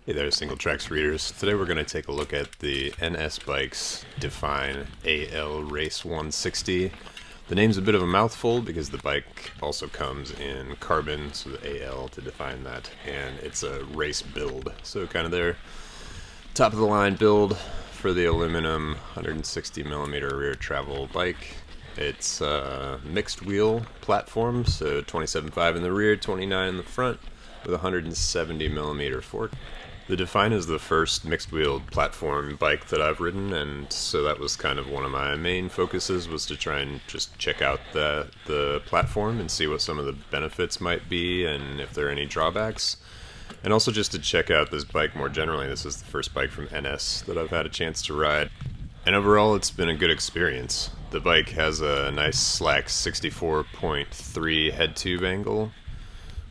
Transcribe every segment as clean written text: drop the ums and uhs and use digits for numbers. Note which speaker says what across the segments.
Speaker 1: Hey there, Single Tracks readers. Today we're going to take a look at the NS Bikes Define AL Race 160. The name's a bit of a mouthful because the bike also comes in carbon, so the AL to define that, and it's a race build. So kind of their top of the line build for the aluminum 160mm rear travel bike. It's a mixed wheel platform, so 27.5 in the rear, 29 in the front, with 170mm fork. The Define is the first mixed-wheeled platform bike that I've ridden, and so that was kind of one of my main focuses, was to try and just check out the platform and see what some of the benefits might be and if there are any drawbacks. And also just to check out this bike more generally. This is the first bike from NS that I've had a chance to ride. And overall, it's been a good experience. The bike has a nice slack 64.3 head tube angle,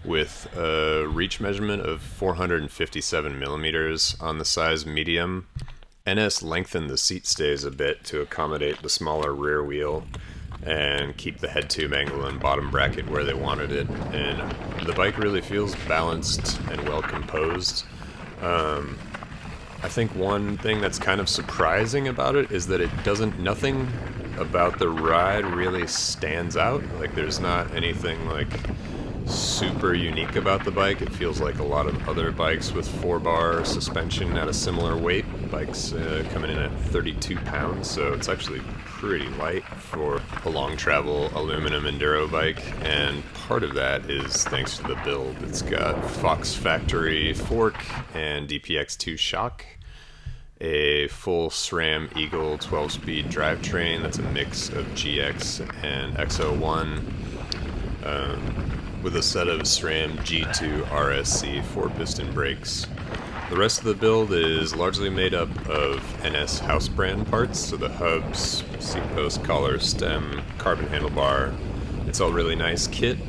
Speaker 1: with a reach measurement of 457mm on the size medium. NS lengthened the seat stays a bit to accommodate the smaller rear wheel and keep the head tube angle and bottom bracket where they wanted it. And the bike really feels balanced and well composed. I think one thing that's kind of surprising about it is that nothing about the ride really stands out. Like, there's not anything like super unique about the bike. It feels like a lot of other bikes with 4-bar suspension at a similar weight. Bikes coming in at 32 pounds, so it's actually pretty light for a long travel aluminum enduro bike, and part of that is thanks to the build. It's got Fox factory fork and DPX2 shock, a full SRAM Eagle 12-speed drivetrain that's a mix of GX and X01, with a set of SRAM G2 RSC 4-piston brakes. The rest of the build is largely made up of NS house brand parts, so the hubs, seat post, collar, stem, carbon handlebar. It's all really nice kit.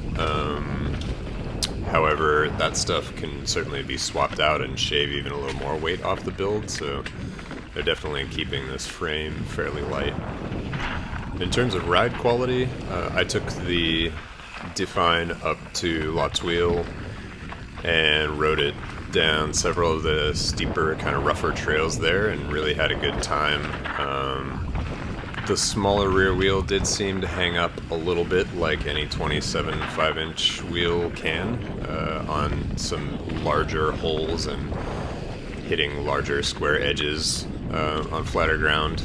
Speaker 1: However, that stuff can certainly be swapped out and shave even a little more weight off the build, so they're definitely keeping this frame fairly light. In terms of ride quality, I took the Define up to La Tuile and rode it down several of the steeper, kind of rougher trails there, and really had a good time. The smaller rear wheel did seem to hang up a little bit, like any 27 5-inch wheel can, on some larger holes and hitting larger square edges on flatter ground.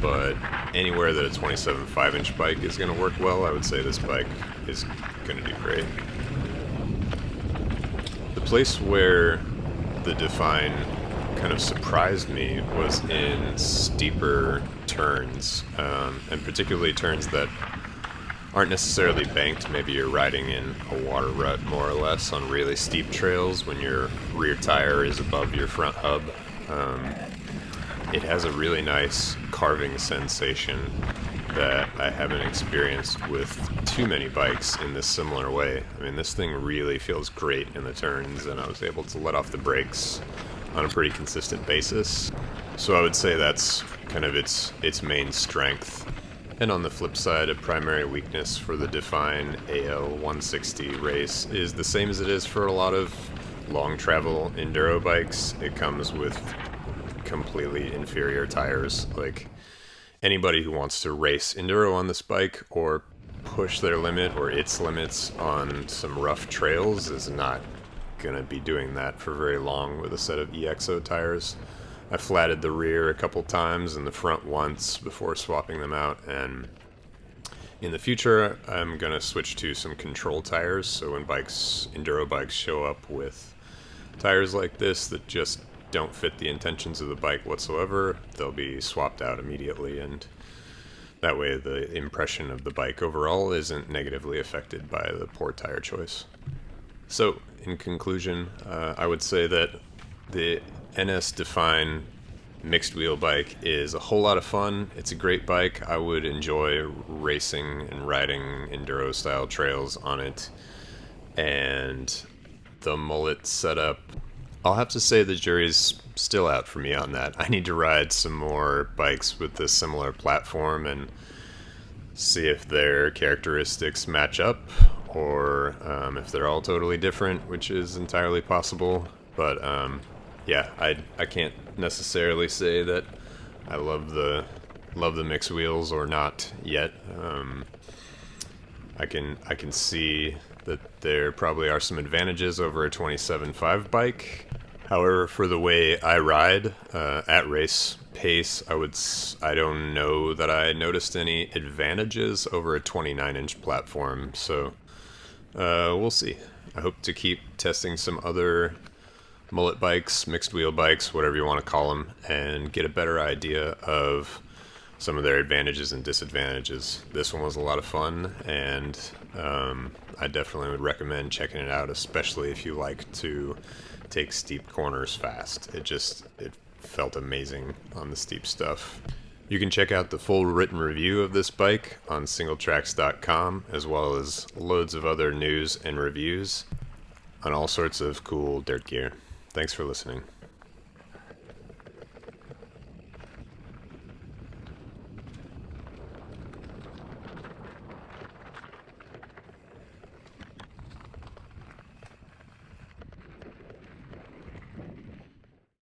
Speaker 1: But anywhere that a 27 5-inch bike is going to work well, I would say this bike is going to do great. The place where the Define kind of surprised me was in steeper turns, and particularly turns that aren't necessarily banked. Maybe you're riding in a water rut more or less on really steep trails when your rear tire is above your front hub. It has a really nice carving sensation that I haven't experienced with too many bikes in this similar way. I mean, this thing really feels great in the turns, and I was able to let off the brakes on a pretty consistent basis. So I would say that's kind of its main strength. And on the flip side, a primary weakness for the Define AL 160 race is the same as it is for a lot of long travel enduro bikes. It comes with completely inferior tires. Like, anybody who wants to race enduro on this bike or push their limit or its limits on some rough trails is not gonna be doing that for very long with a set of EXO tires. I flatted the rear a couple times and the front once before swapping them out, and in the future I'm gonna switch to some control tires, so when enduro bikes show up with tires like this that just don't fit the intentions of the bike whatsoever, they'll be swapped out immediately, and that way the impression of the bike overall isn't negatively affected by the poor tire choice. So, in conclusion, I would say that the NS Define mixed wheel bike is a whole lot of fun. It's a great bike. I would enjoy racing and riding enduro style trails on it, and the mullet setup, I'll have to say the jury's still out for me on that. I need to ride some more bikes with this similar platform and see if their characteristics match up, or if they're all totally different, which is entirely possible. But yeah, I can't necessarily say that I love the mixed wheels or not yet. I can see that there probably are some advantages over a 27.5 bike. However, for the way I ride at race pace, I don't know that I noticed any advantages over a 29-inch platform. So we'll see. I hope to keep testing some other mullet bikes, mixed wheel bikes, whatever you want to call them, and get a better idea of some of their advantages and disadvantages. This one was a lot of fun, and I definitely would recommend checking it out, especially if you like to take steep corners fast. It felt amazing on the steep stuff. You can check out the full written review of this bike on singletracks.com, as well as loads of other news and reviews on all sorts of cool dirt gear. Thanks for listening.